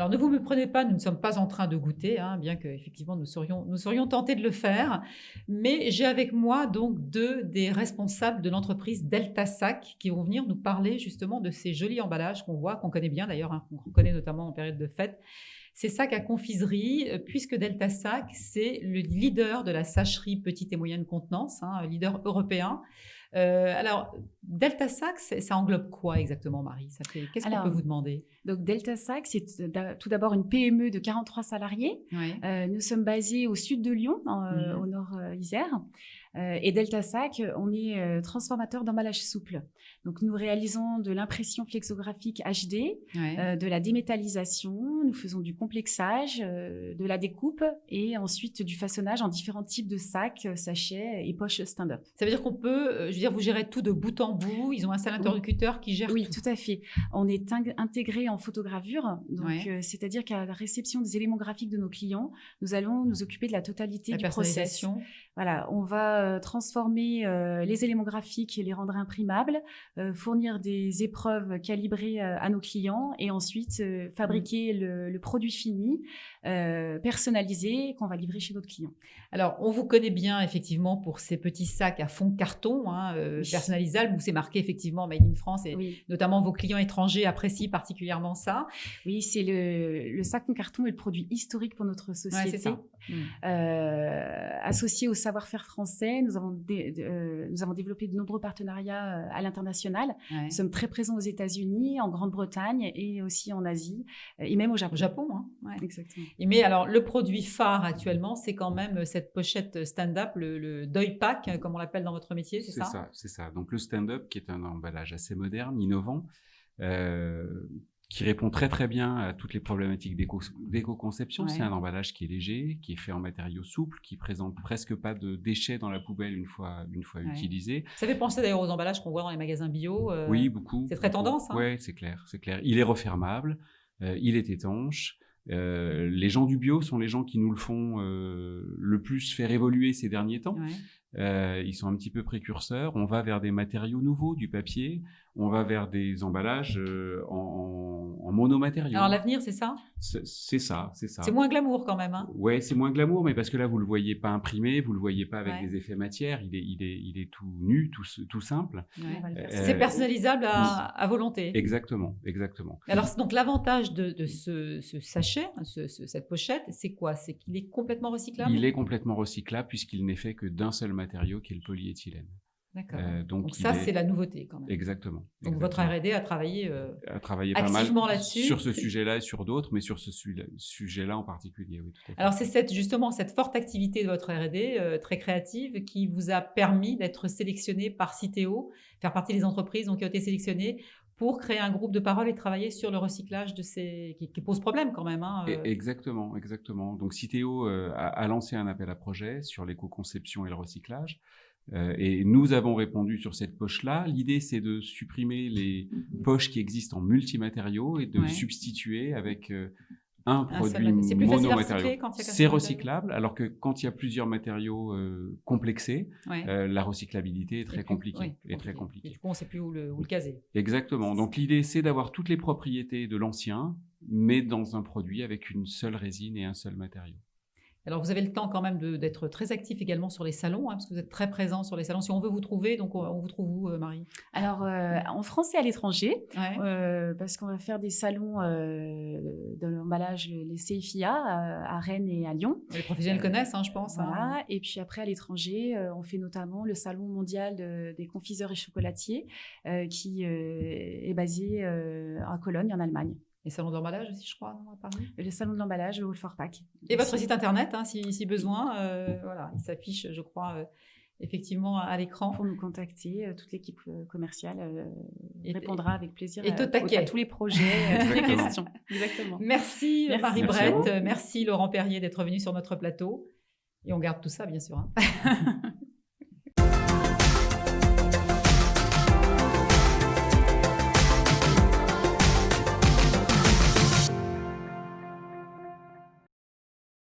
Alors, ne vous me prenez pas, nous ne sommes pas en train de goûter, hein, bien qu'effectivement nous serions tentés de le faire. Mais j'ai avec moi donc deux des responsables de l'entreprise Delta Sac qui vont venir nous parler justement de ces jolis emballages qu'on voit, qu'on connaît bien d'ailleurs, hein, qu'on reconnaît notamment en période de fête. Ces sacs à confiserie, puisque Delta Sac, c'est le leader de la sacherie petite et moyenne contenance, hein, un leader européen. Alors, Delta Sac, ça englobe quoi exactement, Marie? Qu'est-ce qu'on peut Alors, vous demander? donc Delta Sac, c'est tout d'abord une PME de 43 salariés. Oui. Nous sommes basés au sud de Lyon, Mhm. au nord Isère. Et Delta Sac, on est transformateur d'emballage souple. Donc, nous réalisons de l'impression flexographique HD, Ouais. de la démétallisation, nous faisons du complexage, de la découpe et ensuite du façonnage en différents types de sacs, sachets et poches stand-up. Ça veut dire qu'on peut, je veux dire, vous gérez tout de bout en bout. Ils ont un seul interlocuteur qui gère Oui, tout. tout à fait. On est intégré en photogravure, donc Ouais. c'est-à-dire qu'à la réception des éléments graphiques de nos clients, nous allons nous occuper de la totalité La du process. personnalisation. Voilà, on va transformer les éléments graphiques et les rendre imprimables, fournir des épreuves calibrées à nos clients et ensuite fabriquer le produit fini, personnalisé qu'on va livrer chez notre client. Alors, on vous connaît bien effectivement pour ces petits sacs à fond carton, hein, Oui. personnalisables, où c'est marqué effectivement Made in France et Oui. notamment vos clients étrangers apprécient particulièrement ça. Oui, c'est le sac en carton est le produit historique pour notre Ouais, société. c'est ça. Associé au savoir-faire français, nous avons développé de nombreux partenariats à l'international. Ouais. Nous sommes très présents aux États-Unis, en Grande-Bretagne et aussi en Asie et même au Japon. Au Japon, hein. Ouais. Exactement. Mais alors, le produit phare actuellement, c'est quand même cette pochette stand-up, le Deuil Pack, comme on l'appelle dans votre métier, c'est ça? C'est ça. Donc le stand-up, qui est un emballage assez moderne, innovant, qui répond très très bien à toutes les problématiques d'éco-conception. Ouais. C'est un emballage qui est léger, qui est fait en matériaux souples, qui présente presque pas de déchets dans la poubelle une fois Ouais. utilisé. Ça fait penser d'ailleurs aux emballages qu'on voit dans les magasins bio. Oui, beaucoup. C'est très tendance, hein. Oui, c'est clair. Il est refermable, il est étanche. Les gens du bio sont les gens qui nous le font le plus faire évoluer ces derniers temps. Ouais. Ils sont un petit peu précurseurs. On va vers des matériaux nouveaux, du papier. On va vers des emballages en monomatériaux. Alors, l'avenir, c'est ça? C'est ça. C'est moins glamour quand même, hein. Ouais, c'est moins glamour, mais parce que là, vous le voyez pas imprimé, vous le voyez pas avec Ouais. des effets matière. Il est tout nu, tout simple. Ouais. On va le faire. C'est personnalisable à volonté. Exactement. Alors, donc l'avantage de ce sachet, cette pochette, c'est quoi? C'est qu'il est complètement recyclable? Il est complètement recyclable puisqu'il n'est fait que d'un seul matériau qui est le polyéthylène. D'accord. Donc ça, c'est la nouveauté quand même. Exactement. Donc votre R&D a travaillé pas mal activement là-dessus. sur ce sujet-là et sur d'autres, mais sur ce sujet-là en particulier, oui, tout à fait. Alors c'est justement cette forte activité de votre R&D très créative qui vous a permis d'être sélectionné par Citeo, faire partie des entreprises donc, qui ont été sélectionnées pour créer un groupe de parole et travailler sur le recyclage de ces qui pose problème quand même. Hein, Exactement. Donc Citeo a lancé un appel à projet sur l'éco-conception et le recyclage. Et nous avons répondu sur cette poche-là. L'idée, c'est de supprimer les poches qui existent en multimatériaux et de substituer avec un produit c'est plus facile à monomatériau. recycler quand il y a C'est recyclable, alors que quand il y a plusieurs matériaux complexés, ouais. la recyclabilité est très compliquée. Et du coup, on ne sait plus où le caser. Exactement. Donc l'idée, c'est d'avoir toutes les propriétés de l'ancien, mais dans un produit avec une seule résine et un seul matériau. Alors, vous avez le temps quand même d'être très actif également sur les salons, hein, parce que vous êtes très présent sur les salons. Si on veut vous trouver, donc on vous trouve où, Marie? Alors, en France et à l'étranger, ouais. parce qu'on va faire des salons de l'emballage, les CFIA, à Rennes et à Lyon. Les professionnels connaissent, hein, je pense. Voilà. Hein. Et puis après, à l'étranger, on fait notamment le salon mondial des confiseurs et chocolatiers, qui est basé à Cologne, en Allemagne. Les salons d'emballage aussi, je crois, à Paris. Le salon de l'emballage, le Hall for Pack. Et votre site internet, hein, si besoin, voilà, il s'affiche, je crois, effectivement à l'écran. Pour nous contacter, toute l'équipe commerciale répondra avec plaisir à tous les projets, toutes les questions. Exactement. Merci Marie Brett, merci Laurent Perrier d'être venu sur notre plateau. Et on garde tout ça, bien sûr. Hein.